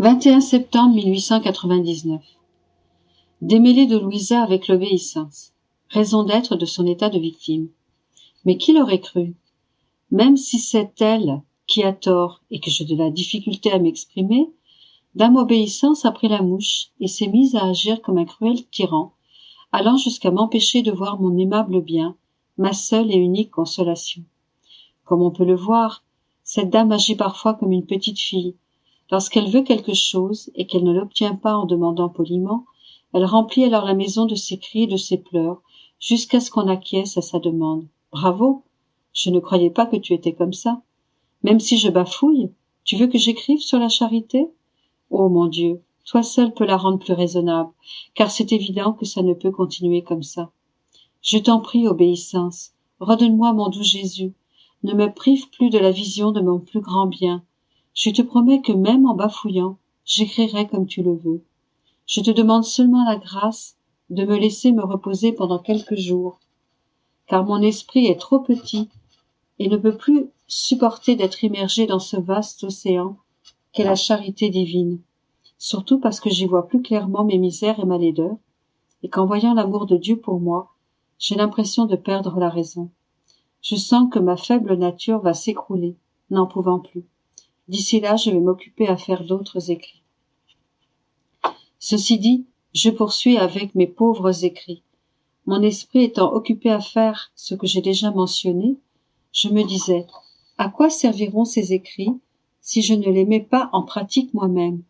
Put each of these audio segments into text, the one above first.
21 septembre 1899. Démêlé de Louisa avec l'obéissance. Raison d'être de son état de victime. Mais qui l'aurait cru? Même si c'est elle qui a tort et que j'ai de la difficulté à m'exprimer, Dame Obéissance a pris la mouche et s'est mise à agir comme un cruel tyran, allant jusqu'à m'empêcher de voir mon aimable bien, ma seule et unique consolation. Comme on peut le voir, cette dame agit parfois comme une petite fille. Lorsqu'elle veut quelque chose et qu'elle ne l'obtient pas en demandant poliment, elle remplit alors la maison de ses cris et de ses pleurs, jusqu'à ce qu'on acquiesce à sa demande. Bravo! Je ne croyais pas que tu étais comme ça. Même si je bafouille, tu veux que j'écrive sur la charité? Oh mon Dieu, toi seul peux la rendre plus raisonnable, car c'est évident que ça ne peut continuer comme ça. Je t'en prie, obéissance, redonne-moi mon doux Jésus, ne me prive plus de la vision de mon plus grand bien. Je te promets que même en bafouillant, j'écrirai comme tu le veux. Je te demande seulement la grâce de me laisser me reposer pendant quelques jours, car mon esprit est trop petit et ne peut plus supporter d'être immergé dans ce vaste océan qu'est la charité divine, surtout parce que j'y vois plus clairement mes misères et ma laideur, et qu'en voyant l'amour de Dieu pour moi, j'ai l'impression de perdre la raison. Je sens que ma faible nature va s'écrouler, n'en pouvant plus. D'ici là, je vais m'occuper à faire d'autres écrits. Ceci dit, je poursuis avec mes pauvres écrits. Mon esprit étant occupé à faire ce que j'ai déjà mentionné, je me disais, à quoi serviront ces écrits si je ne les mets pas en pratique moi-même?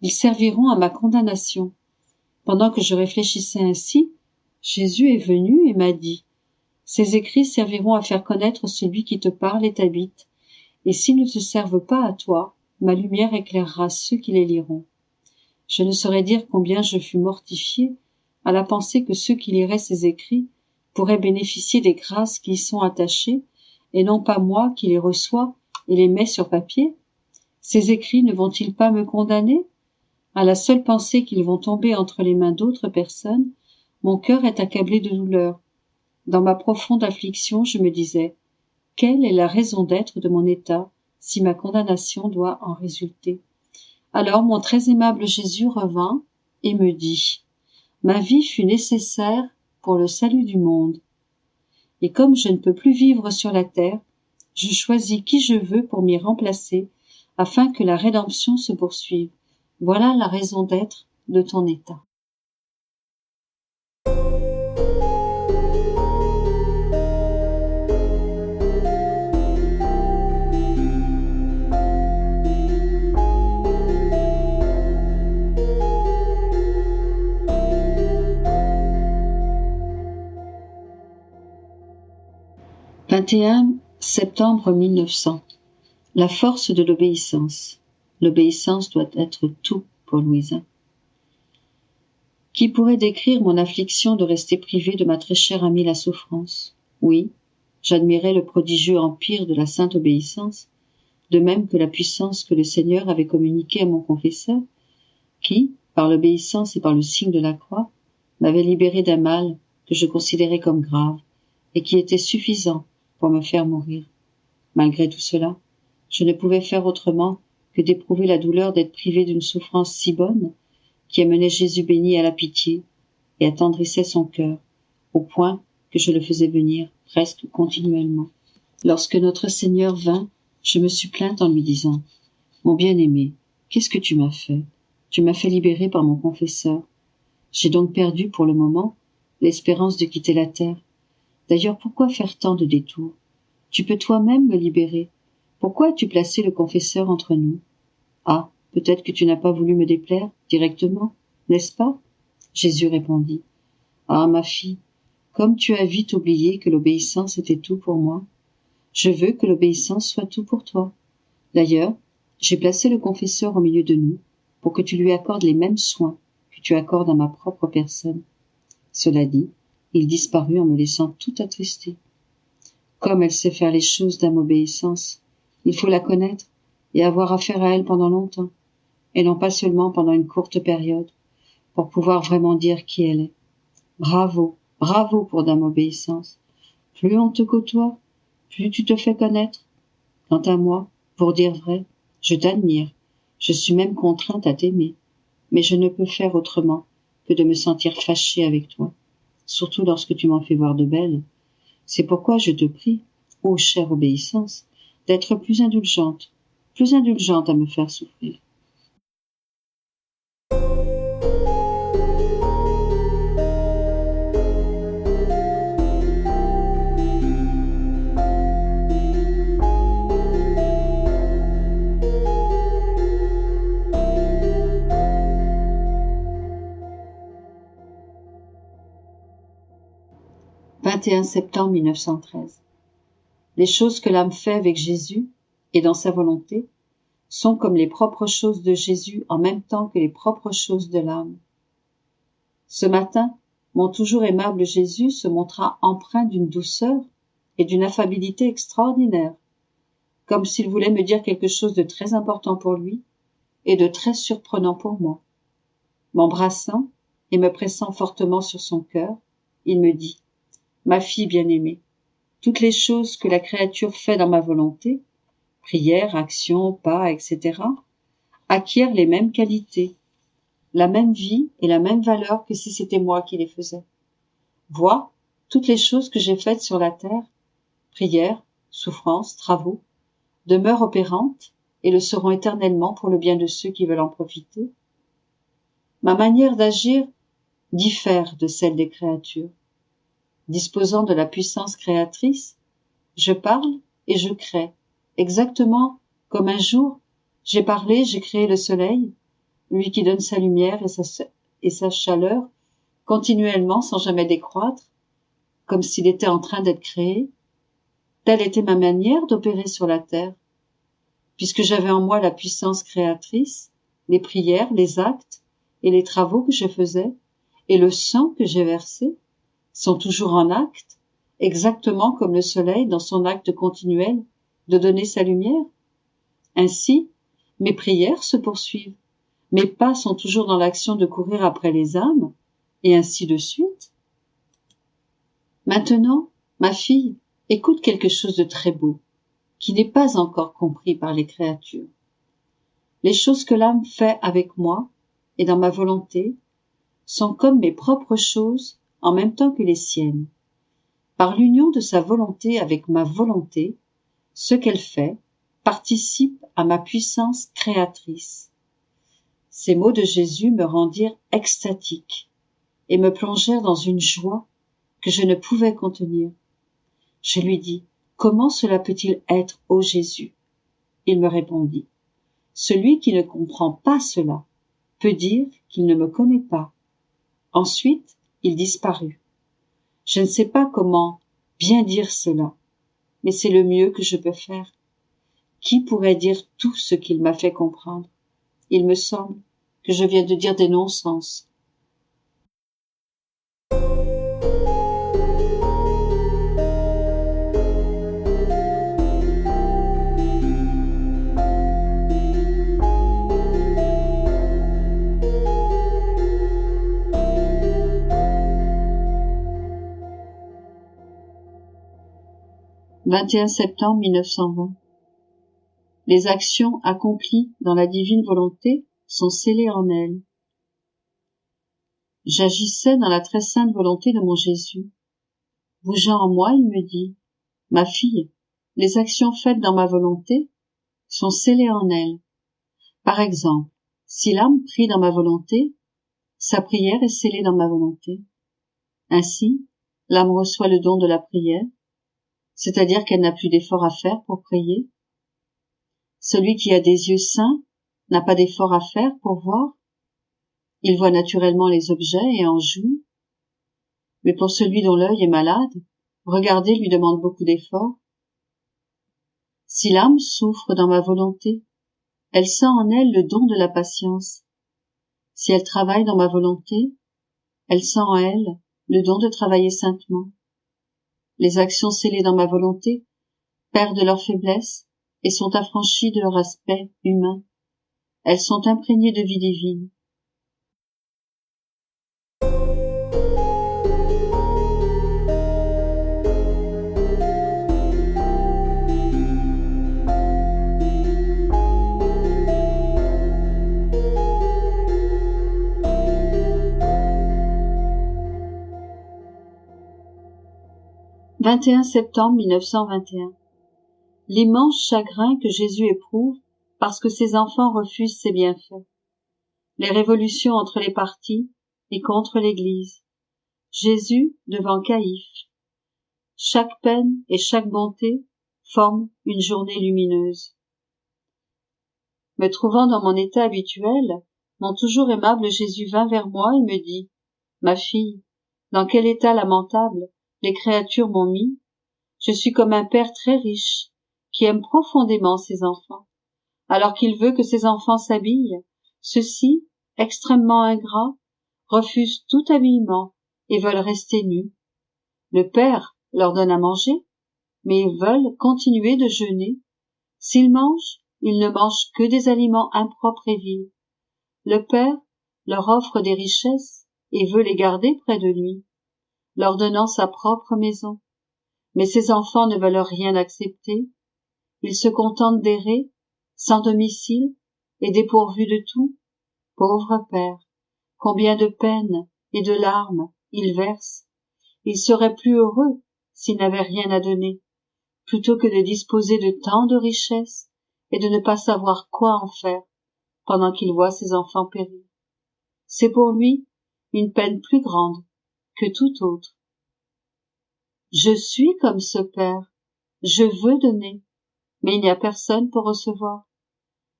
Ils serviront à ma condamnation. Pendant que je réfléchissais ainsi, Jésus est venu et m'a dit, ces écrits serviront à faire connaître celui qui te parle et t'habite, et s'ils ne te servent pas à toi, ma lumière éclairera ceux qui les liront. Je ne saurais dire combien je fus mortifié à la pensée que ceux qui liraient ces écrits pourraient bénéficier des grâces qui y sont attachées, et non pas moi qui les reçois et les mets sur papier. Ces écrits ne vont-ils pas me condamner? À la seule pensée qu'ils vont tomber entre les mains d'autres personnes, mon cœur est accablé de douleur. Dans ma profonde affliction, je me disais, quelle est la raison d'être de mon état si ma condamnation doit en résulter? Alors mon très aimable Jésus revint et me dit, ma vie fut nécessaire pour le salut du monde. Et comme je ne peux plus vivre sur la terre, je choisis qui je veux pour m'y remplacer, afin que la rédemption se poursuive. Voilà la raison d'être de ton état. « 21 septembre 1900. La force de l'obéissance. L'obéissance doit être tout pour Louisa. Qui pourrait décrire mon affliction de rester privé de ma très chère amie la souffrance? Oui, j'admirais le prodigieux empire de la sainte obéissance, de même que la puissance que le Seigneur avait communiquée à mon confesseur, qui, par l'obéissance et par le signe de la croix, m'avait libéré d'un mal que je considérais comme grave et qui était suffisant pour me faire mourir. Malgré tout cela, je ne pouvais faire autrement que d'éprouver la douleur d'être privé d'une souffrance si bonne qui amenait Jésus béni à la pitié et attendrissait son cœur, au point que je le faisais venir presque continuellement. Lorsque notre Seigneur vint, je me suis plainte en lui disant, « Mon bien-aimé, qu'est-ce que tu m'as fait? Tu m'as fait libérer par mon confesseur. J'ai donc perdu pour le moment l'espérance de quitter la terre. D'ailleurs, pourquoi faire tant de détours? Tu peux toi-même me libérer. Pourquoi as-tu placé le confesseur entre nous? Ah, peut-être que tu n'as pas voulu me déplaire directement, n'est-ce pas? Jésus répondit. Ah, ma fille, comme tu as vite oublié que l'obéissance était tout pour moi. Je veux que l'obéissance soit tout pour toi. D'ailleurs, j'ai placé le confesseur au milieu de nous pour que tu lui accordes les mêmes soins que tu accordes à ma propre personne. Cela dit, il disparut en me laissant tout attristé. Comme elle sait faire les choses, Dame Obéissance, il faut la connaître et avoir affaire à elle pendant longtemps, et non pas seulement pendant une courte période, pour pouvoir vraiment dire qui elle est. Bravo, bravo pour Dame Obéissance. Plus on te côtoie, plus tu te fais connaître. Quant à moi, pour dire vrai, je t'admire, Je suis même contrainte à t'aimer, mais je ne peux faire autrement que de me sentir fâchée avec toi, surtout lorsque tu m'en fais voir de belles. C'est pourquoi je te prie, ô chère obéissance, d'être plus indulgente à me faire souffrir. « 21 septembre 1913. Les choses que l'âme fait avec Jésus et dans sa volonté sont comme les propres choses de Jésus en même temps que les propres choses de l'âme. Ce matin, mon toujours aimable Jésus se montra empreint d'une douceur et d'une affabilité extraordinaires, comme s'il voulait me dire quelque chose de très important pour lui et de très surprenant pour moi. M'embrassant et me pressant fortement sur son cœur, il me dit : « Ma fille bien-aimée, toutes les choses que la créature fait dans ma volonté, prière, action, pas, etc., acquièrent les mêmes qualités, la même vie et la même valeur que si c'était moi qui les faisais. Vois, toutes les choses que j'ai faites sur la terre, prière, souffrance, travaux, demeurent opérantes et le seront éternellement pour le bien de ceux qui veulent en profiter. Ma manière d'agir diffère de celle des créatures. Disposant de la puissance créatrice, je parle et je crée, exactement comme un jour j'ai parlé, j'ai créé le soleil, lui qui donne sa lumière et sa chaleur continuellement sans jamais décroître, comme s'il était en train d'être créé. Telle était ma manière d'opérer sur la terre, puisque j'avais en moi la puissance créatrice, les prières, les actes et les travaux que je faisais, et le sang que j'ai versé, sont toujours en acte, exactement comme le soleil dans son acte continuel de donner sa lumière. Ainsi, mes prières se poursuivent, mes pas sont toujours dans l'action de courir après les âmes, et ainsi de suite. Maintenant, ma fille, écoute quelque chose de très beau, qui n'est pas encore compris par les créatures. Les choses que l'âme fait avec moi et dans ma volonté sont comme mes propres choses en même temps que les siennes. Par l'union de sa volonté avec ma volonté, ce qu'elle fait participe à ma puissance créatrice. Ces mots de Jésus me rendirent extatique et me plongèrent dans une joie que je ne pouvais contenir. Je lui dis : « Comment cela peut-il être, ô Jésus ? » Il me répondit : « Celui qui ne comprend pas cela peut dire qu'il ne me connaît pas. » Ensuite, il disparut. Je ne sais pas comment bien dire cela, mais c'est le mieux que je peux faire. Qui pourrait dire tout ce qu'il m'a fait comprendre ? Il me semble que je viens de dire des non-sens. « 21 septembre 1920. Les actions accomplies dans la divine volonté sont scellées en elle. J'agissais dans la très sainte volonté de mon Jésus. Bougeant en moi, il me dit : « Ma fille, les actions faites dans ma volonté sont scellées en elle. Par exemple, si l'âme prie dans ma volonté, sa prière est scellée dans ma volonté. Ainsi, l'âme reçoit le don de la prière, c'est-à-dire qu'elle n'a plus d'effort à faire pour prier. Celui qui a des yeux saints n'a pas d'effort à faire pour voir. Il voit naturellement les objets et en jouit. Mais pour celui dont l'œil est malade, regarder lui demande beaucoup d'efforts. Si l'âme souffre dans ma volonté, elle sent en elle le don de la patience. Si elle travaille dans ma volonté, elle sent en elle le don de travailler saintement. Les actions scellées dans ma volonté perdent leur faiblesse et sont affranchies de leur aspect humain. Elles sont imprégnées de vie divine. 21 septembre 1921. L'immense chagrin que Jésus éprouve parce que ses enfants refusent ses bienfaits. Les révolutions entre les partis et contre l'Église. Jésus devant Caïphe. Chaque peine et chaque bonté forment une journée lumineuse. Me trouvant dans mon état habituel, mon toujours aimable Jésus vint vers moi et me dit : « Ma fille, dans quel état lamentable les créatures m'ont mis. Je suis comme un père très riche, qui aime profondément ses enfants. Alors qu'il veut que ses enfants s'habillent, ceux-ci, extrêmement ingrats, refusent tout habillement et veulent rester nus. Le père leur donne à manger, mais ils veulent continuer de jeûner. S'ils mangent, ils ne mangent que des aliments impropres et vils. Le père leur offre des richesses et veut les garder près de lui, leur donnant sa propre maison. Mais ces enfants ne veulent rien accepter. Ils se contentent d'errer, sans domicile et dépourvus de tout. Pauvre père, combien de peines et de larmes il verse. Il serait plus heureux s'il n'avait rien à donner, plutôt que de disposer de tant de richesses et de ne pas savoir quoi en faire pendant qu'il voit ses enfants périr. C'est pour lui une peine plus grande que toute autre. Je suis comme ce père, je veux donner, mais il n'y a personne pour recevoir.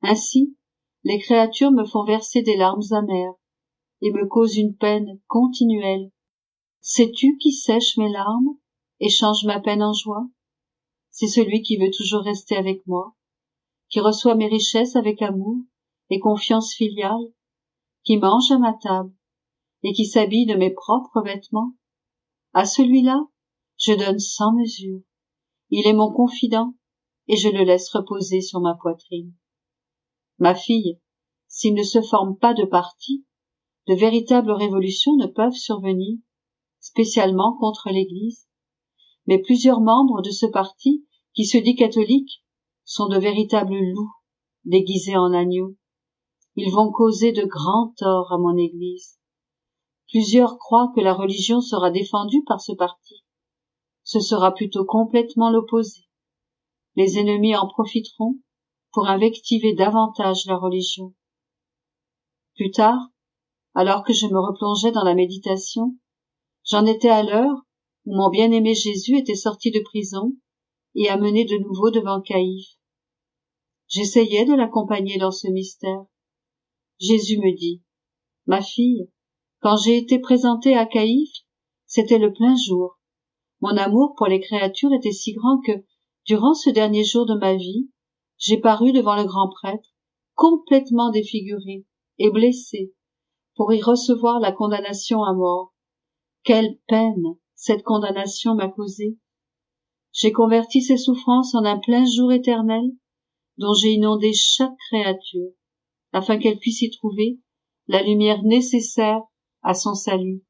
Ainsi, les créatures me font verser des larmes amères et me causent une peine continuelle. Sais-tu qui sèche mes larmes et change ma peine en joie? C'est celui qui veut toujours rester avec moi, qui reçoit mes richesses avec amour et confiance filiale, qui mange à ma table et qui s'habille de mes propres vêtements. À celui-là, je donne sans mesure. Il est mon confident et je le laisse reposer sur ma poitrine. Ma fille, s'il ne se forme pas de parti, de véritables révolutions ne peuvent survenir, spécialement contre l'Église. Mais plusieurs membres de ce parti, qui se dit catholique, sont de véritables loups, déguisés en agneaux. Ils vont causer de grands torts à mon Église. Plusieurs croient que la religion sera défendue par ce parti. Ce sera plutôt complètement l'opposé. Les ennemis en profiteront pour invectiver davantage la religion. Plus tard, alors que je me replongeais dans la méditation, j'en étais à l'heure où mon bien-aimé Jésus était sorti de prison et amené de nouveau devant Caïphe. J'essayais de l'accompagner dans ce mystère. Jésus me dit : « Ma fille, quand j'ai été présenté à Caïphe, c'était le plein jour. Mon amour pour les créatures était si grand que, durant ce dernier jour de ma vie, j'ai paru devant le grand prêtre, complètement défiguré et blessé, pour y recevoir la condamnation à mort. Quelle peine cette condamnation m'a causée. J'ai converti ces souffrances en un plein jour éternel, dont j'ai inondé chaque créature, afin qu'elle puisse y trouver la lumière nécessaire à son salut.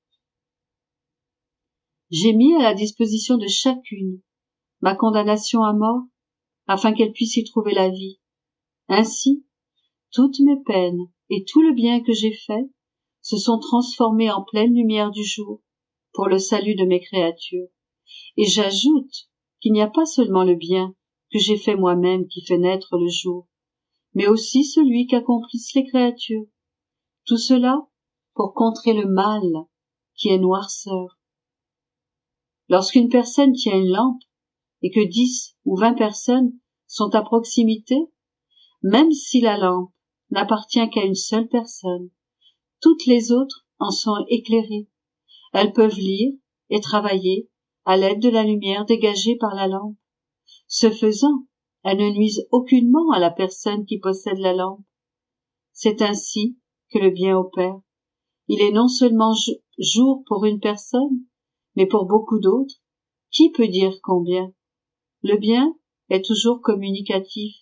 J'ai mis à la disposition de chacune ma condamnation à mort, afin qu'elle puisse y trouver la vie. Ainsi, toutes mes peines et tout le bien que j'ai fait se sont transformés en pleine lumière du jour pour le salut de mes créatures. Et j'ajoute qu'il n'y a pas seulement le bien que j'ai fait moi-même qui fait naître le jour, mais aussi celui qu'accomplissent les créatures. Tout cela pour contrer le mal qui est noirceur. Lorsqu'une personne tient une lampe et que 10 ou 20 personnes sont à proximité, même si la lampe n'appartient qu'à une seule personne, toutes les autres en sont éclairées. Elles peuvent lire et travailler à l'aide de la lumière dégagée par la lampe. Ce faisant, elles ne nuisent aucunement à la personne qui possède la lampe. C'est ainsi que le bien opère. Il est non seulement jour pour une personne, mais pour beaucoup d'autres. Qui peut dire combien? Le bien est toujours communicatif.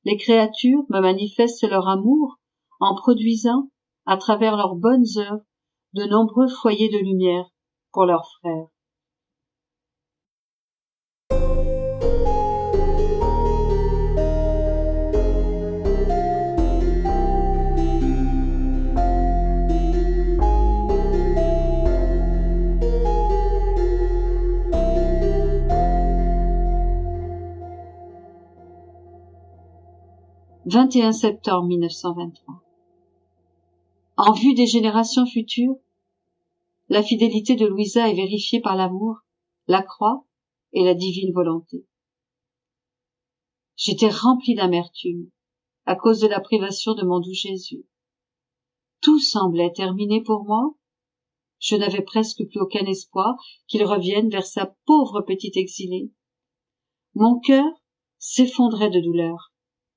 Les créatures me manifestent leur amour en produisant, à travers leurs bonnes œuvres, de nombreux foyers de lumière pour leurs frères. 21 septembre 1923. En vue des générations futures, la fidélité de Louisa est vérifiée par l'amour, la croix et la divine volonté. J'étais remplie d'amertume à cause de la privation de mon doux Jésus. Tout semblait terminé pour moi. Je n'avais presque plus aucun espoir qu'il revienne vers sa pauvre petite exilée. Mon cœur s'effondrait de douleur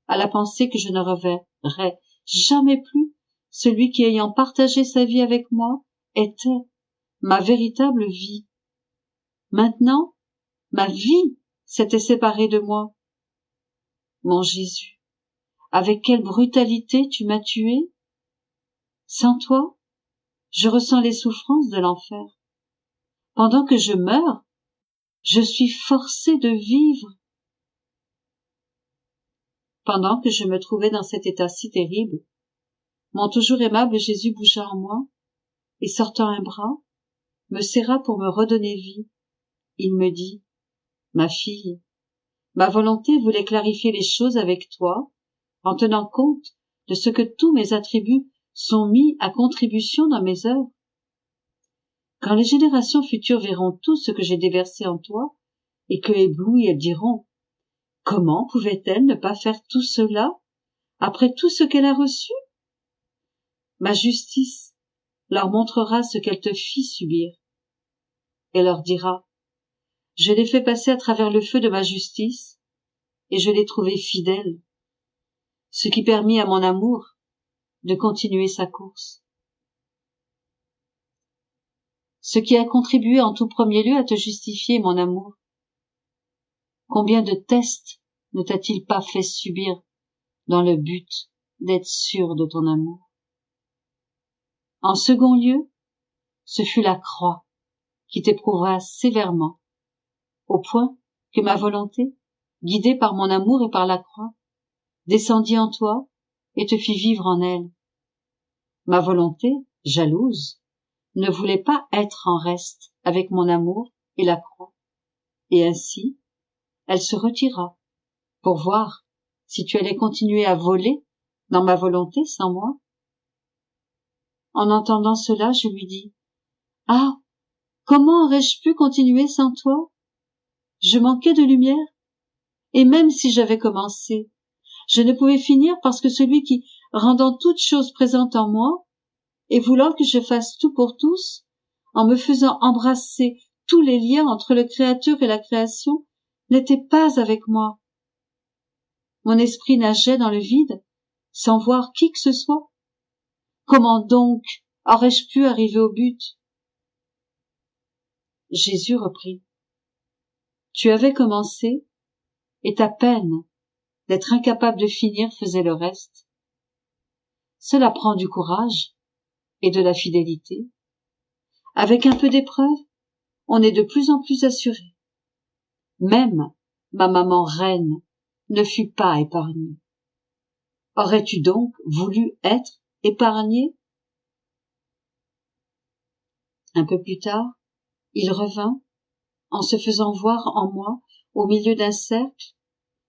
à la pensée que je ne reverrais jamais plus celui qui, ayant partagé sa vie avec moi, était ma véritable vie. Maintenant, ma vie s'était séparée de moi. Mon Jésus, avec quelle brutalité tu m'as tué. Sans toi, je ressens les souffrances de l'enfer. Pendant que je meurs, je suis forcée de vivre. Pendant que je me trouvais dans cet état si terrible, mon toujours aimable Jésus bougea en moi et, sortant un bras, me serra pour me redonner vie. Il me dit: ma fille, ma volonté voulait clarifier les choses avec toi en tenant compte de ce que tous mes attributs sont mis à contribution dans mes œuvres. Quand les générations futures verront tout ce que j'ai déversé en toi, et que, éblouies, elles diront: comment pouvait-elle ne pas faire tout cela après tout ce qu'elle a reçu? Ma justice leur montrera ce qu'elle te fit subir, et leur dira: je l'ai fait passer à travers le feu de ma justice, et je l'ai trouvé fidèle, ce qui permit à mon amour de continuer sa course. Ce qui a contribué en tout premier lieu à te justifier, mon amour. Combien de tests ne t'a-t-il pas fait subir dans le but d'être sûr de ton amour? En second lieu, ce fut la croix qui t'éprouva sévèrement, au point que ma volonté, guidée par mon amour et par la croix, descendit en toi et te fit vivre en elle. Ma volonté, jalouse, ne voulait pas être en reste avec mon amour et la croix, et ainsi elle se retira pour voir si tu allais continuer à voler dans ma volonté sans moi. En entendant cela, je lui dis: ah, comment aurais-je pu continuer sans toi? Je manquais de lumière, et même si j'avais commencé, je ne pouvais finir parce que celui qui, rendant toutes choses présentes en moi, et voulant que je fasse tout pour tous, en me faisant embrasser tous les liens entre le Créateur et la création, n'était pas avec moi. Mon esprit nageait dans le vide, sans voir qui que ce soit. Comment donc aurais-je pu arriver au but? Jésus reprit: tu avais commencé, et ta peine d'être incapable de finir faisait le reste. Cela prend du courage et de la fidélité. Avec un peu d'épreuve, on est de plus en plus assuré. Même ma maman reine ne fut pas épargnée. Aurais-tu donc voulu être épargnée? Un peu plus tard, il revint, en se faisant voir en moi au milieu d'un cercle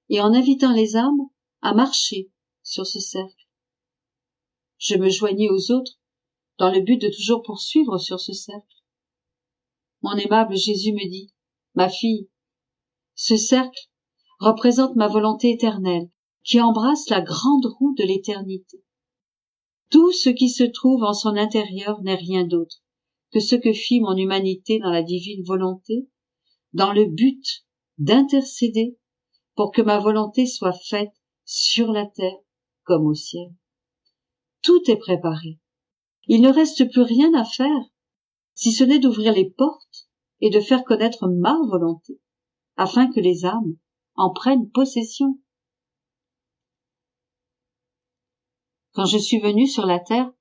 et en invitant les âmes à marcher sur ce cercle. Je me joignis aux autres dans le but de toujours poursuivre sur ce cercle. Mon aimable Jésus me dit: ma fille, ce cercle représente ma volonté éternelle qui embrasse la grande roue de l'éternité. Tout ce qui se trouve en son intérieur n'est rien d'autre que ce que fit mon humanité dans la divine volonté, dans le but d'intercéder pour que ma volonté soit faite sur la terre comme au ciel. Tout est préparé. Il ne reste plus rien à faire, si ce n'est d'ouvrir les portes et de faire connaître ma volonté, afin que les âmes en prennent possession. Quand je suis venue sur la terre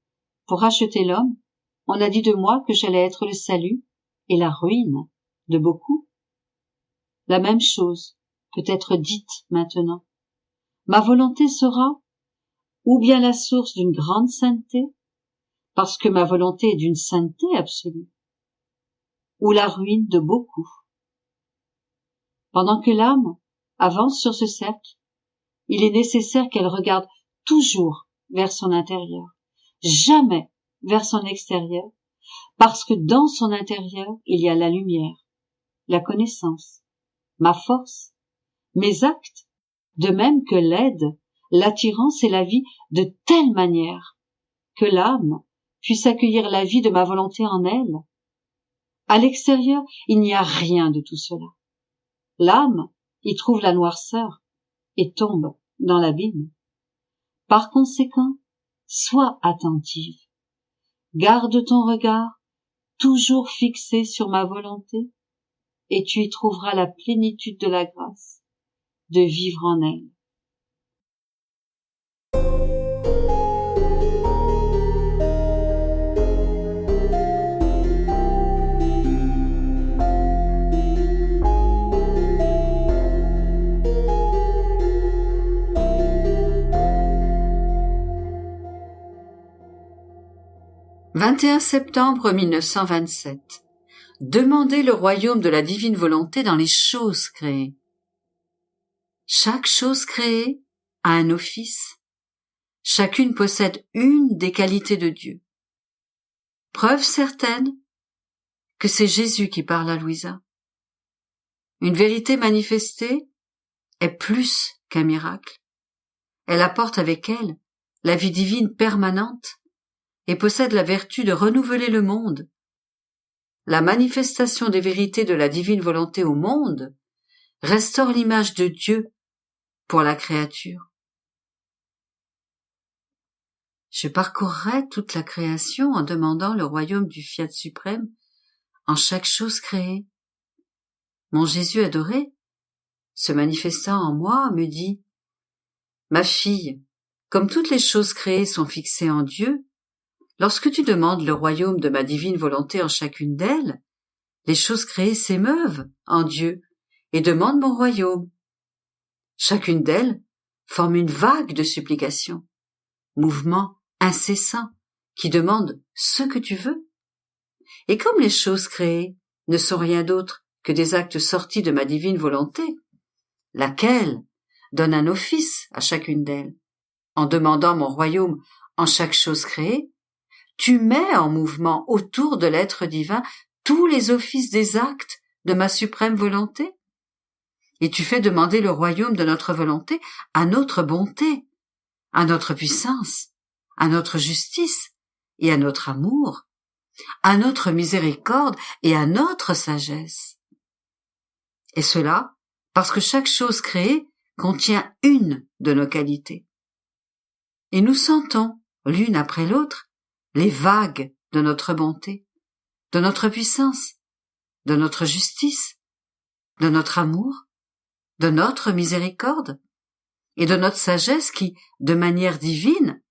pour racheter l'homme, on a dit de moi que j'allais être le salut et la ruine de beaucoup. La même chose peut être dite maintenant. Ma volonté sera ou bien la source d'une grande sainteté, parce que ma volonté est d'une sainteté absolue, ou la ruine de beaucoup. Pendant que l'âme avance sur ce cercle, il est nécessaire qu'elle regarde toujours vers son intérieur, jamais vers son extérieur, parce que dans son intérieur, il y a la lumière, la connaissance, ma force, mes actes, de même que l'aide, l'attirance et la vie, de telle manière que l'âme puisse accueillir la vie de ma volonté en elle. À l'extérieur, il n'y a rien de tout cela. L'âme y trouve la noirceur et tombe dans l'abîme. Par conséquent, sois attentive. Garde ton regard toujours fixé sur ma volonté et tu y trouveras la plénitude de la grâce de vivre en elle. « 21 septembre 1927. Demandez le royaume de la divine volonté dans les choses créées. Chaque chose créée a un office. Chacune possède une des qualités de Dieu. Preuve certaine que c'est Jésus qui parle à Louisa. Une vérité manifestée est plus qu'un miracle. Elle apporte avec elle la vie divine permanente et possède la vertu de renouveler le monde. La manifestation des vérités de la divine volonté au monde restaure l'image de Dieu pour la créature. Je parcourrai toute la création en demandant le royaume du Fiat suprême en chaque chose créée. Mon Jésus adoré, se manifestant en moi, me dit « Ma fille, comme toutes les choses créées sont fixées en Dieu, lorsque tu demandes le royaume de ma divine volonté en chacune d'elles, les choses créées s'émeuvent en Dieu et demandent mon royaume. Chacune d'elles forme une vague de supplication, mouvement incessant qui demande ce que tu veux. Et comme les choses créées ne sont rien d'autre que des actes sortis de ma divine volonté, laquelle donne un office à chacune d'elles, en demandant mon royaume en chaque chose créée, tu mets en mouvement autour de l'être divin tous les offices des actes de ma suprême volonté, et tu fais demander le royaume de notre volonté à notre bonté, à notre puissance, à notre justice et à notre amour, à notre miséricorde et à notre sagesse. Et cela parce que chaque chose créée contient une de nos qualités. Et nous sentons, l'une après l'autre, les vagues de notre bonté, de notre puissance, de notre justice, de notre amour, de notre miséricorde et de notre sagesse qui, de manière divine,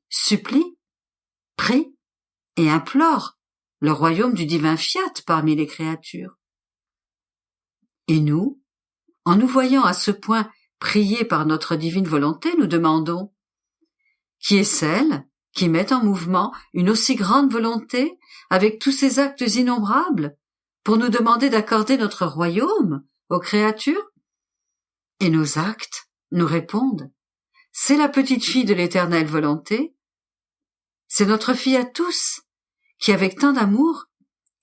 supplie, prie et implore le royaume du divin Fiat parmi les créatures. Et nous, en nous voyant à ce point prier par notre divine volonté, nous demandons « Qui est celle qui met en mouvement une aussi grande volonté avec tous ces actes innombrables pour nous demander d'accorder notre royaume aux créatures ?» Et nos actes nous répondent « C'est la petite fille de l'éternelle volonté, c'est notre fille à tous qui avec tant d'amour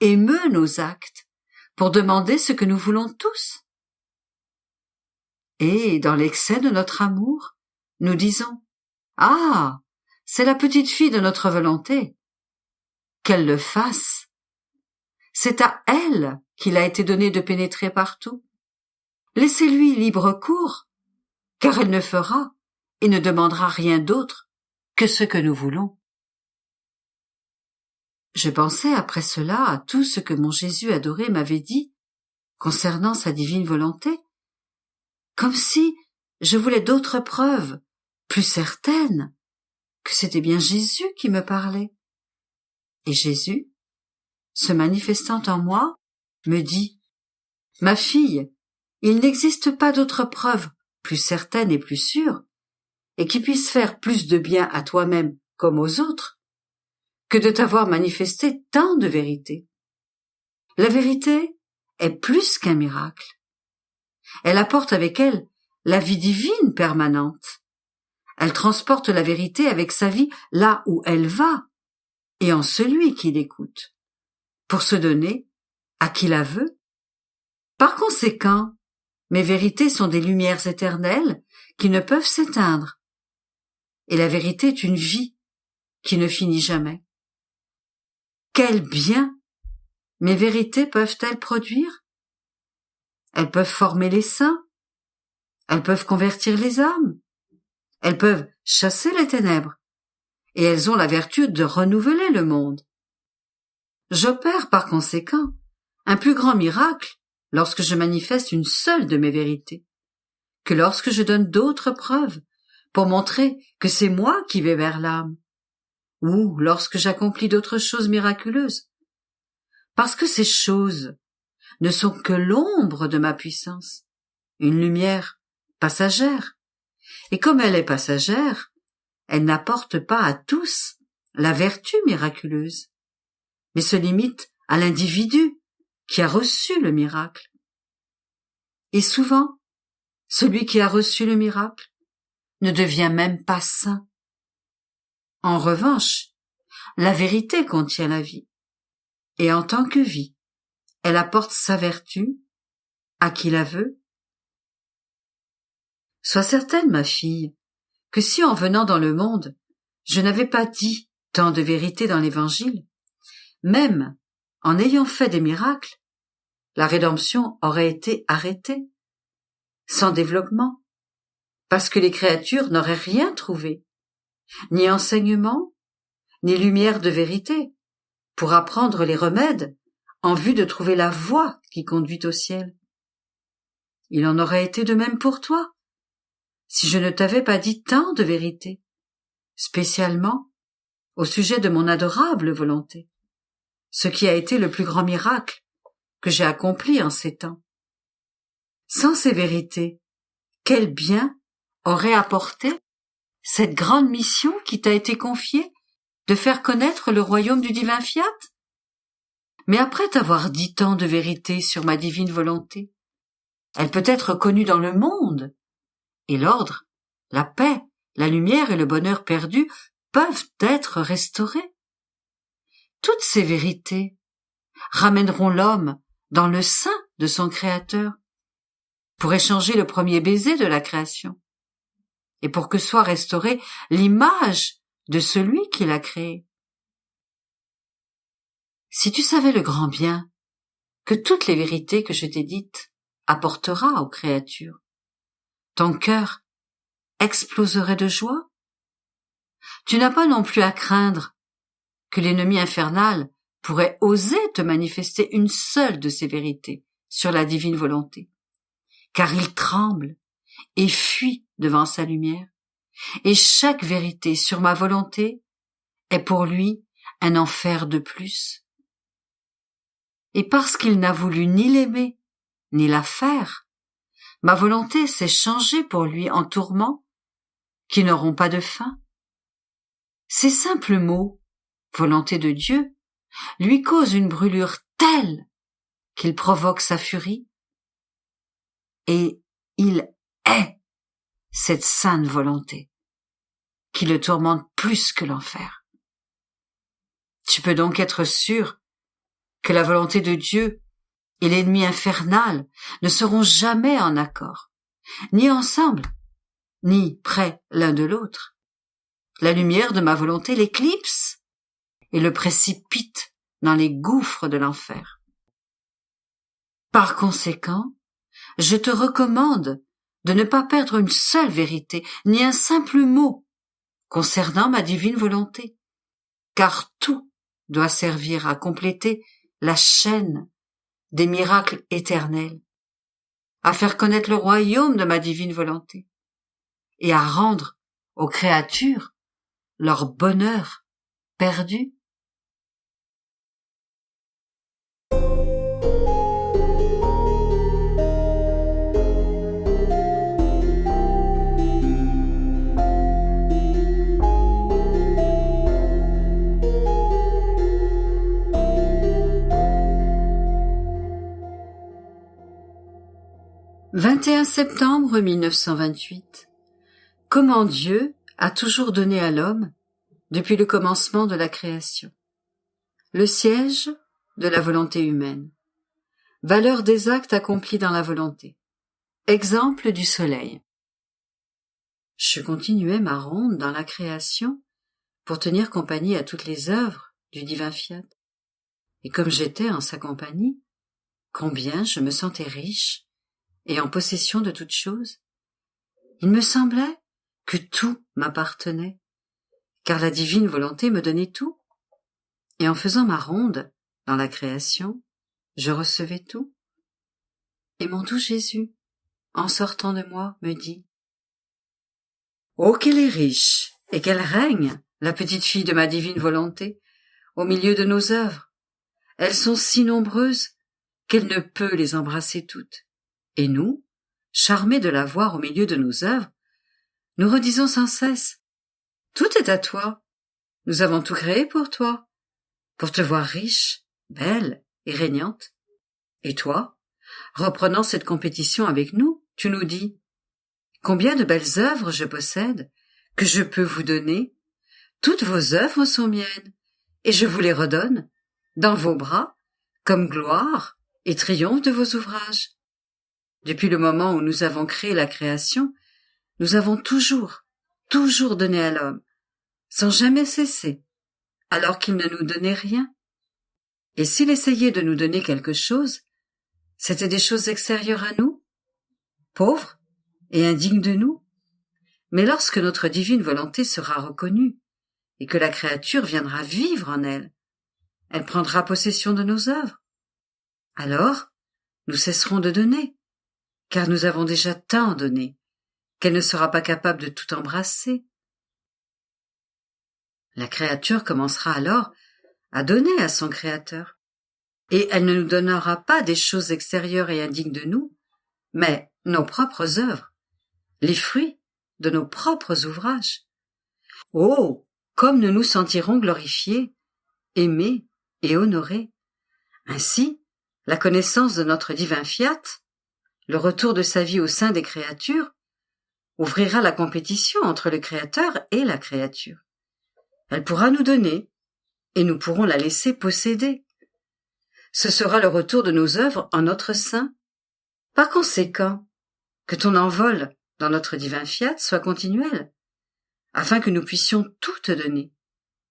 émeut nos actes pour demander ce que nous voulons tous. » Et dans l'excès de notre amour, nous disons « Ah, c'est la petite fille de notre volonté. Qu'elle le fasse. C'est à elle qu'il a été donné de pénétrer partout. Laissez-lui libre cours, car elle ne fera et ne demandera rien d'autre que ce que nous voulons. » Je pensais après cela à tout ce que mon Jésus adoré m'avait dit concernant sa divine volonté, comme si je voulais d'autres preuves, plus certaines, que c'était bien Jésus qui me parlait. Et Jésus, se manifestant en moi, me dit « Ma fille, il n'existe pas d'autre preuve plus certaine et plus sûre, et qui puisse faire plus de bien à toi-même comme aux autres, que de t'avoir manifesté tant de vérité. La vérité est plus qu'un miracle. Elle apporte avec elle la vie divine permanente. Elle transporte la vérité avec sa vie là où elle va, et en celui qui l'écoute, pour se donner à qui la veut. Par conséquent, mes vérités sont des lumières éternelles qui ne peuvent s'éteindre, et la vérité est une vie qui ne finit jamais. Quel bien mes vérités peuvent-elles produire? Elles peuvent former les saints, elles peuvent convertir les âmes, elles peuvent chasser les ténèbres, et elles ont la vertu de renouveler le monde. J'opère par conséquent un plus grand miracle lorsque je manifeste une seule de mes vérités, que lorsque je donne d'autres preuves pour montrer que c'est moi qui vais vers l'âme, ou lorsque j'accomplis d'autres choses miraculeuses, parce que ces choses ne sont que l'ombre de ma puissance, une lumière passagère, et comme elle est passagère, elle n'apporte pas à tous la vertu miraculeuse, mais se limite à l'individu qui a reçu le miracle. Et souvent, celui qui a reçu le miracle ne devient même pas saint. En revanche, la vérité contient la vie, et en tant que vie, elle apporte sa vertu à qui la veut. Sois certaine, ma fille, que si en venant dans le monde, je n'avais pas dit tant de vérité dans l'Évangile, même en ayant fait des miracles, la rédemption aurait été arrêtée, sans développement, parce que les créatures n'auraient rien trouvé, ni enseignement, ni lumière de vérité, pour apprendre les remèdes en vue de trouver la voie qui conduit au ciel. Il en aurait été de même pour toi, si je ne t'avais pas dit tant de vérité, spécialement au sujet de mon adorable volonté, ce qui a été le plus grand miracle que j'ai accompli en ces temps. Sans ces vérités, quel bien aurait apporté cette grande mission qui t'a été confiée de faire connaître le royaume du divin fiat? Mais après t'avoir dit tant de vérités sur ma divine volonté, elle peut être connue dans le monde, et l'ordre, la paix, la lumière et le bonheur perdu peuvent être restaurés. Toutes ces vérités ramèneront l'homme dans le sein de son Créateur, pour échanger le premier baiser de la création, et pour que soit restaurée l'image de celui qui l'a créé. Si tu savais le grand bien que toutes les vérités que je t'ai dites apportera aux créatures, ton cœur exploserait de joie. Tu n'as pas non plus à craindre que l'ennemi infernal pourrait oser te manifester une seule de ces vérités sur la divine volonté, car il tremble et fuit devant sa lumière, et chaque vérité sur ma volonté est pour lui un enfer de plus. Et parce qu'il n'a voulu ni l'aimer, ni la faire, ma volonté s'est changée pour lui en tourments qui n'auront pas de fin. Ces simples mots, volonté de Dieu, lui causent une brûlure telle qu'il provoque sa furie, et il hait cette sainte volonté qui le tourmente plus que l'enfer. Tu peux donc être sûr que la volonté de Dieu et l'ennemi infernal ne seront jamais en accord, ni ensemble, ni près l'un de l'autre. La lumière de ma volonté l'éclipse et le précipite dans les gouffres de l'enfer. Par conséquent, je te recommande de ne pas perdre une seule vérité, ni un simple mot concernant ma divine volonté, car tout doit servir à compléter la chaîne des miracles éternels, à faire connaître le royaume de ma divine volonté, et à rendre aux créatures leur bonheur perdu. « 21 septembre 1928. Comment Dieu a toujours donné à l'homme depuis le commencement de la création. Le siège de la volonté humaine. Valeur des actes accomplis dans la volonté. Exemple du soleil. Je continuais ma ronde dans la création pour tenir compagnie à toutes les œuvres du divin fiat. Et comme j'étais en sa compagnie, combien je me sentais riche et en possession de toutes choses. Il me semblait que tout m'appartenait, car la divine volonté me donnait tout. Et en faisant ma ronde dans la création, je recevais tout. Et mon doux Jésus, en sortant de moi, me dit « Oh, qu'elle est riche et qu'elle règne, la petite fille de ma divine volonté, au milieu de nos œuvres. Elles sont si nombreuses qu'elle ne peut les embrasser toutes. Et nous, charmés de la voir au milieu de nos œuvres, nous redisons sans cesse « Tout est à toi, nous avons tout créé pour toi, pour te voir riche, belle et régnante. Et toi, reprenant cette compétition avec nous, tu nous dis « Combien de belles œuvres je possède, que je peux vous donner. Toutes vos œuvres sont miennes, et je vous les redonne, dans vos bras, comme gloire et triomphe de vos ouvrages. Depuis le moment où nous avons créé la création, nous avons toujours donné à l'homme, sans jamais cesser, alors qu'il ne nous donnait rien. Et s'il essayait de nous donner quelque chose, c'était des choses extérieures à nous, pauvres et indignes de nous. Mais lorsque notre divine volonté sera reconnue, et que la créature viendra vivre en elle, elle prendra possession de nos œuvres. Alors, nous cesserons de donner, car nous avons déjà tant donné, qu'elle ne sera pas capable de tout embrasser. La créature commencera alors à donner à son Créateur, et elle ne nous donnera pas des choses extérieures et indignes de nous, mais nos propres œuvres, les fruits de nos propres ouvrages. Oh, comme nous nous sentirons glorifiés, aimés et honorés. Ainsi, la connaissance de notre divin fiat, le retour de sa vie au sein des créatures, ouvrira la compétition entre le Créateur et la créature. Elle pourra nous donner, et nous pourrons la laisser posséder. Ce sera le retour de nos œuvres en notre sein. Par conséquent, que ton envol dans notre divin fiat soit continuel, afin que nous puissions tout te donner,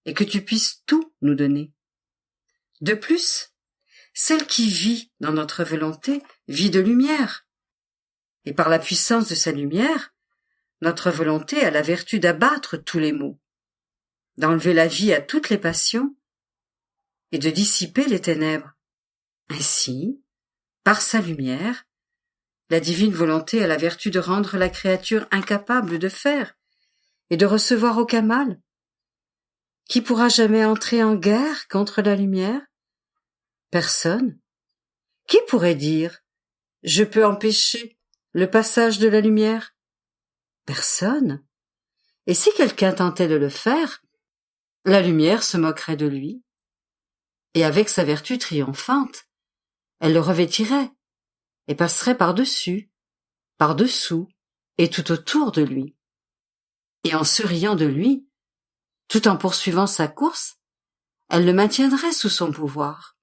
et que tu puisses tout nous donner. De plus, celle qui vit dans notre volonté vit de lumière, et par la puissance de sa lumière, notre volonté a la vertu d'abattre tous les maux, d'enlever la vie à toutes les passions, et de dissiper les ténèbres. Ainsi, par sa lumière, la divine volonté a la vertu de rendre la créature incapable de faire et de recevoir aucun mal. Qui pourra jamais entrer en guerre contre la lumière? Personne. Qui pourrait dire « Je peux empêcher le passage de la lumière » ? Personne. Et si quelqu'un tentait de le faire, la lumière se moquerait de lui, et avec sa vertu triomphante, elle le revêtirait et passerait par-dessus, par-dessous et tout autour de lui. Et en se riant de lui, tout en poursuivant sa course, elle le maintiendrait sous son pouvoir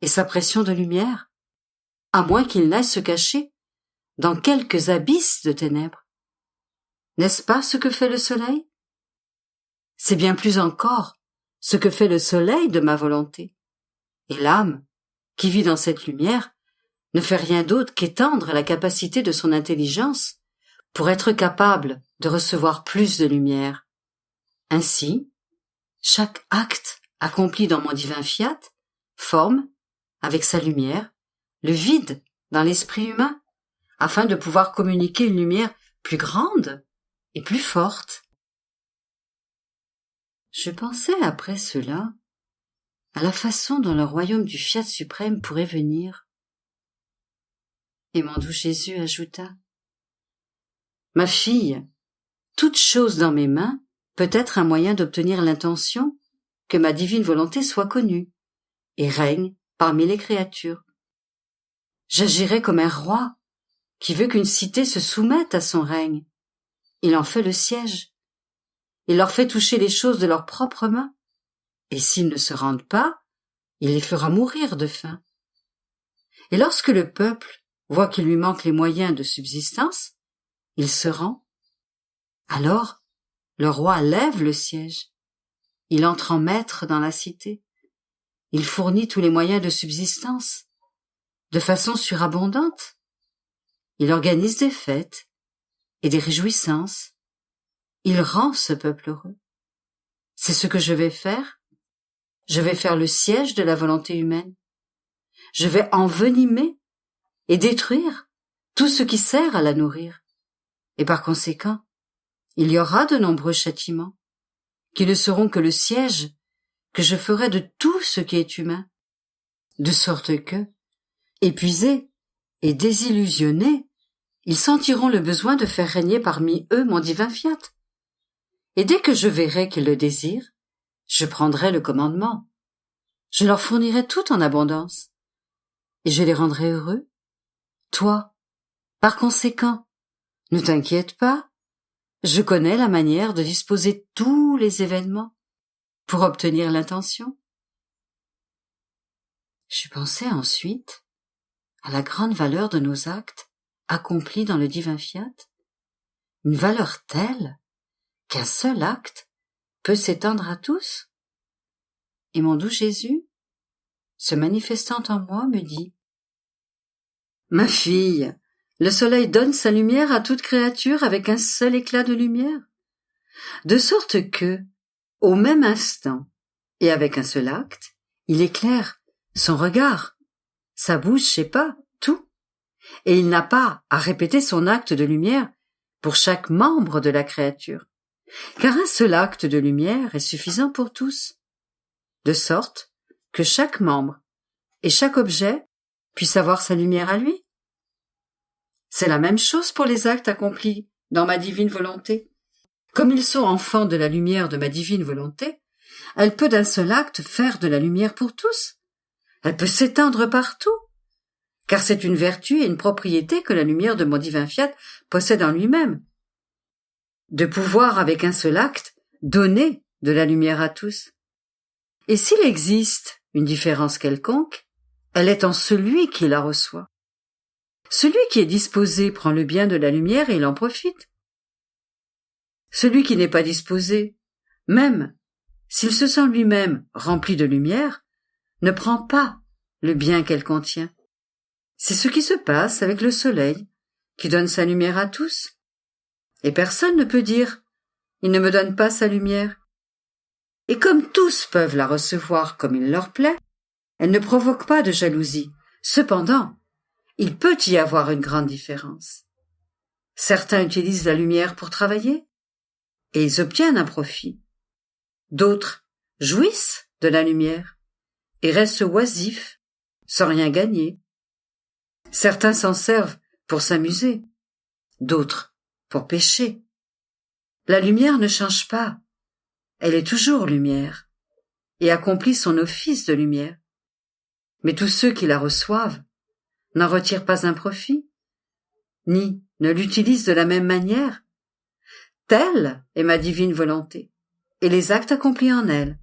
et sa pression de lumière, à moins qu'il n'aille se cacher dans quelques abysses de ténèbres. N'est-ce pas ce que fait le soleil? C'est bien plus encore ce que fait le soleil de ma volonté. Et l'âme, qui vit dans cette lumière, ne fait rien d'autre qu'étendre la capacité de son intelligence pour être capable de recevoir plus de lumière. Ainsi, chaque acte accompli dans mon divin fiat forme, avec sa lumière, le vide dans l'esprit humain, afin de pouvoir communiquer une lumière plus grande et plus forte. Je pensais après cela à la façon dont le royaume du fiat suprême pourrait venir. Et mon doux Jésus ajouta « Ma fille, toute chose dans mes mains peut être un moyen d'obtenir l'intention que ma divine volonté soit connue et règne parmi les créatures. J'agirai comme un roi qui veut qu'une cité se soumette à son règne. Il en fait le siège. Il leur fait toucher les choses de leurs propres mains. Et s'ils ne se rendent pas, il les fera mourir de faim. Et lorsque le peuple voit qu'il lui manque les moyens de subsistance, il se rend. Alors, le roi lève le siège. Il entre en maître dans la cité. Il fournit tous les moyens de subsistance, de façon surabondante. Il organise des fêtes et des réjouissances. Il rend ce peuple heureux. C'est ce que je vais faire. Je vais faire le siège de la volonté humaine. Je vais envenimer et détruire tout ce qui sert à la nourrir. Et par conséquent, il y aura de nombreux châtiments, qui ne seront que le siège que je ferai de tout ce qui est humain, de sorte que, épuisés et désillusionnés, ils sentiront le besoin de faire régner parmi eux mon divin fiat. Et dès que je verrai qu'ils le désirent, je prendrai le commandement. Je leur fournirai tout en abondance, et je les rendrai heureux. Toi, par conséquent, ne t'inquiète pas, je connais la manière de disposer tous les événements pour obtenir l'intention. Je pensais ensuite à la grande valeur de nos actes accomplis dans le divin fiat, une valeur telle qu'un seul acte peut s'étendre à tous. Et mon doux Jésus, se manifestant en moi, me dit : « Ma fille, le soleil donne sa lumière à toute créature avec un seul éclat de lumière, de sorte que, au même instant, et avec un seul acte, il éclaire son regard, sa bouche, je sais pas, tout, et il n'a pas à répéter son acte de lumière pour chaque membre de la créature, car un seul acte de lumière est suffisant pour tous, de sorte que chaque membre et chaque objet puisse avoir sa lumière à lui. C'est la même chose pour les actes accomplis dans ma divine volonté. Comme ils sont enfants de la lumière de ma divine volonté, elle peut d'un seul acte faire de la lumière pour tous. Elle peut s'étendre partout, car c'est une vertu et une propriété que la lumière de mon divin fiat possède en lui-même, de pouvoir avec un seul acte donner de la lumière à tous. Et s'il existe une différence quelconque, elle est en celui qui la reçoit. Celui qui est disposé prend le bien de la lumière et il en profite. Celui qui n'est pas disposé, même s'il se sent lui-même rempli de lumière, ne prend pas le bien qu'elle contient. C'est ce qui se passe avec le soleil, qui donne sa lumière à tous. Et personne ne peut dire « il ne me donne pas sa lumière ». Et comme tous peuvent la recevoir comme il leur plaît, elle ne provoque pas de jalousie. Cependant, il peut y avoir une grande différence. Certains utilisent la lumière pour travailler, et ils obtiennent un profit. D'autres jouissent de la lumière, et restent oisifs, sans rien gagner. Certains s'en servent pour s'amuser, d'autres pour pécher. La lumière ne change pas, elle est toujours lumière, et accomplit son office de lumière. Mais tous ceux qui la reçoivent n'en retirent pas un profit, ni ne l'utilisent de la même manière. Telle est ma divine volonté, et les actes accomplis en elle.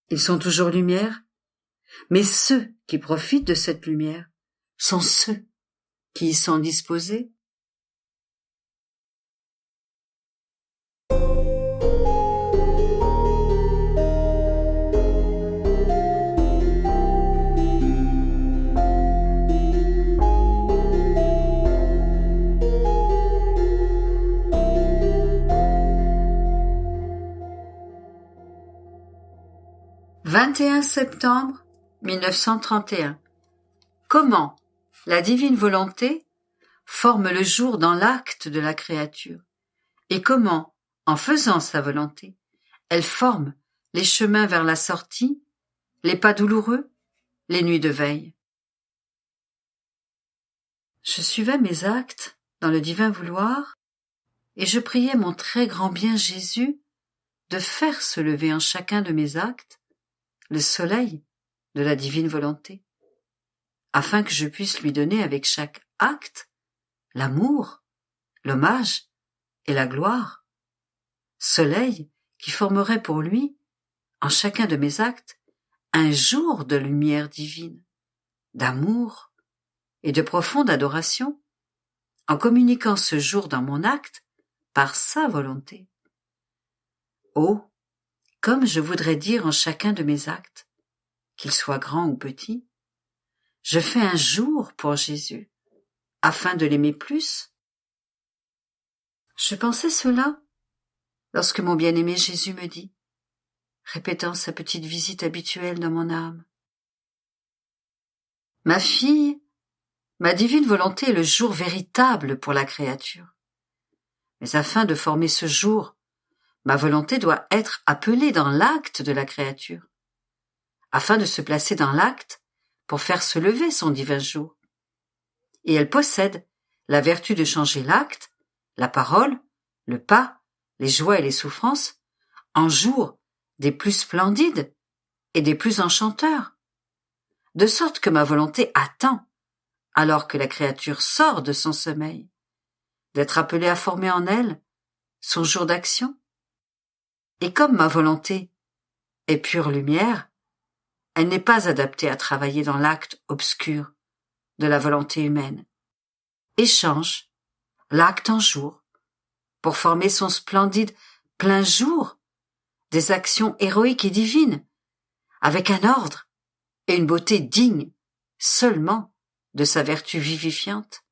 Ils sont toujours lumière, mais ceux qui profitent de cette lumière sont ceux qui y sont disposés. « 21 septembre 1931. Comment la divine volonté forme le jour dans l'acte de la créature, et comment, en faisant sa volonté, elle forme les chemins vers la sortie, les pas douloureux, les nuits de veille. Je suivais mes actes dans le divin vouloir, et je priais mon très grand bien Jésus de faire se lever en chacun de mes actes le soleil de la divine volonté, afin que je puisse lui donner avec chaque acte l'amour, l'hommage et la gloire. Soleil qui formerait pour lui, en chacun de mes actes, un jour de lumière divine, d'amour et de profonde adoration, en communiquant ce jour dans mon acte par sa volonté. Oh, comme je voudrais dire en chacun de mes actes, qu'ils soient grands ou petits, je fais un jour pour Jésus, afin de l'aimer plus. Je pensais cela lorsque mon bien-aimé Jésus me dit, répétant sa petite visite habituelle dans mon âme, « Ma fille, ma divine volonté est le jour véritable pour la créature. Mais afin de former ce jour, ma volonté doit être appelée dans l'acte de la créature, afin de se placer dans l'acte pour faire se lever son divin jour. Et elle possède la vertu de changer l'acte, la parole, le pas, les joies et les souffrances, en jours des plus splendides et des plus enchanteurs, de sorte que ma volonté attend, alors que la créature sort de son sommeil, d'être appelée à former en elle son jour d'action. Et comme ma volonté est pure lumière, elle n'est pas adaptée à travailler dans l'acte obscur de la volonté humaine, et change l'acte en jour pour former son splendide plein jour des actions héroïques et divines, avec un ordre et une beauté dignes seulement de sa vertu vivifiante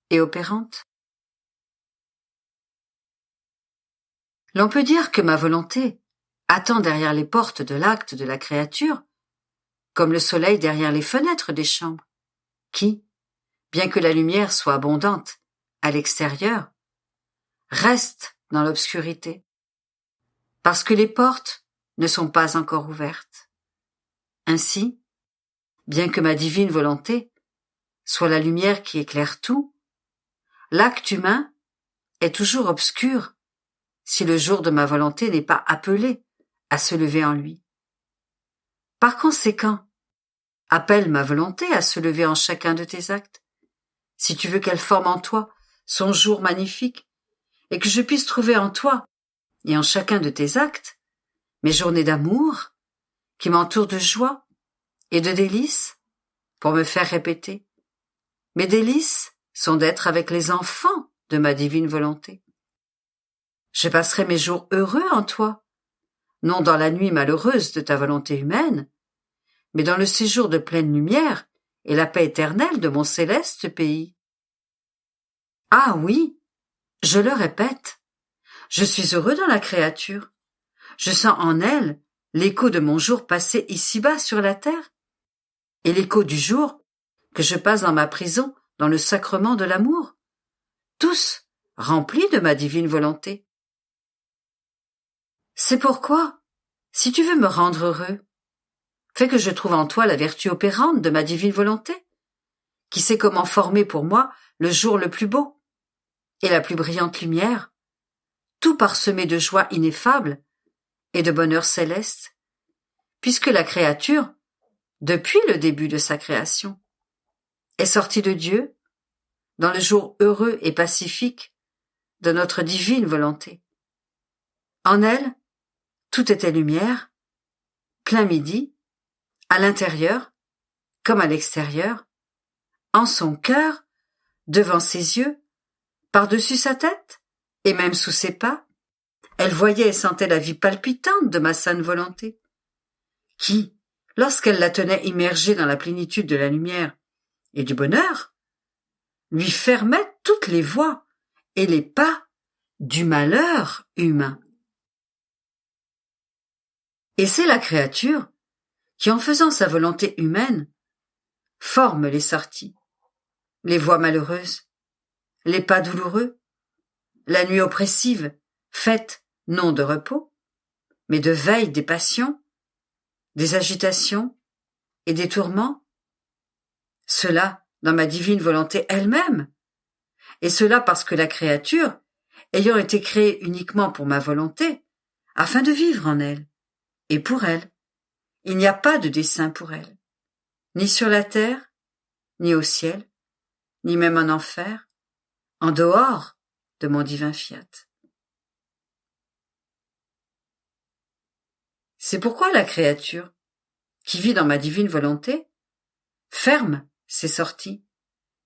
et opérante. L'on peut dire que ma volonté attend derrière les portes de l'acte de la créature, comme le soleil derrière les fenêtres des chambres, qui, bien que la lumière soit abondante à l'extérieur, reste dans l'obscurité, parce que les portes ne sont pas encore ouvertes. Ainsi, bien que ma divine volonté soit la lumière qui éclaire tout, l'acte humain est toujours obscur si le jour de ma volonté n'est pas appelé à se lever en lui. Par conséquent, appelle ma volonté à se lever en chacun de tes actes, si tu veux qu'elle forme en toi son jour magnifique, et que je puisse trouver en toi et en chacun de tes actes mes journées d'amour qui m'entourent de joie et de délices pour me faire répéter. Mes délices sont d'être avec les enfants de ma divine volonté. Je passerai mes jours heureux en toi, non dans la nuit malheureuse de ta volonté humaine, mais dans le séjour de pleine lumière et la paix éternelle de mon céleste pays. Ah oui, je le répète, je suis heureux dans la créature. Je sens en elle l'écho de mon jour passé ici-bas sur la terre, et l'écho du jour que je passe dans ma prison dans le sacrement de l'amour, tous remplis de ma divine volonté. C'est pourquoi, si tu veux me rendre heureux, fais que je trouve en toi la vertu opérante de ma divine volonté, qui sait comment former pour moi le jour le plus beau et la plus brillante lumière, tout parsemé de joie ineffable et de bonheur céleste, puisque la créature, depuis le début de sa création, est sortie de Dieu dans le jour heureux et pacifique de notre divine volonté. En elle, tout était lumière, plein midi, à l'intérieur comme à l'extérieur, en son cœur, devant ses yeux, par-dessus sa tête, et même sous ses pas. Elle voyait et sentait la vie palpitante de ma sainte volonté, qui, lorsqu'elle la tenait immergée dans la plénitude de la lumière et du bonheur, lui fermait toutes les voies et les pas du malheur humain. Et c'est la créature qui, en faisant sa volonté humaine, forme les sorties, les voies malheureuses, les pas douloureux, la nuit oppressive, faite non de repos, mais de veille des passions, des agitations et des tourments. Cela dans ma divine volonté elle-même, et cela parce que la créature, ayant été créée uniquement pour ma volonté, afin de vivre en elle, et pour elle, il n'y a pas de dessein pour elle, ni sur la terre, ni au ciel, ni même en enfer, en dehors de mon divin fiat. C'est pourquoi la créature, qui vit dans ma divine volonté, ferme ses sorties,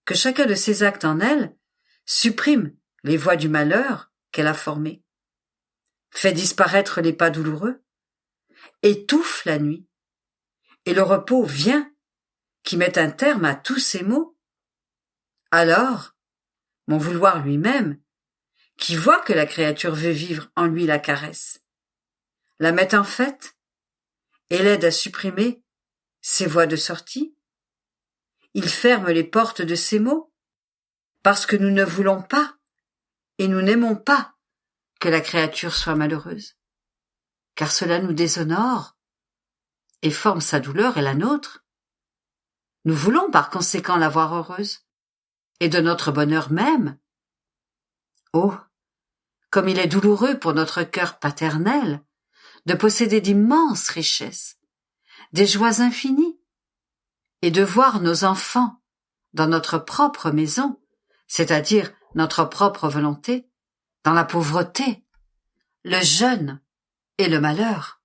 que chacun de ses actes en elle supprime les voies du malheur qu'elle a formées, fait disparaître les pas douloureux, étouffe la nuit, et le repos vient qui met un terme à tous ces maux. Alors, mon vouloir lui-même, qui voit que la créature veut vivre en lui la caresse, la met en fait et l'aide à supprimer ses voies de sortie. Il ferme les portes de ses maux, parce que nous ne voulons pas et nous n'aimons pas que la créature soit malheureuse, car cela nous déshonore et forme sa douleur et la nôtre. Nous voulons par conséquent la voir heureuse, et de notre bonheur même. Oh, comme il est douloureux pour notre cœur paternel de posséder d'immenses richesses, des joies infinies, et de voir nos enfants dans notre propre maison, c'est-à-dire notre propre volonté, dans la pauvreté, le jeûne et le malheur.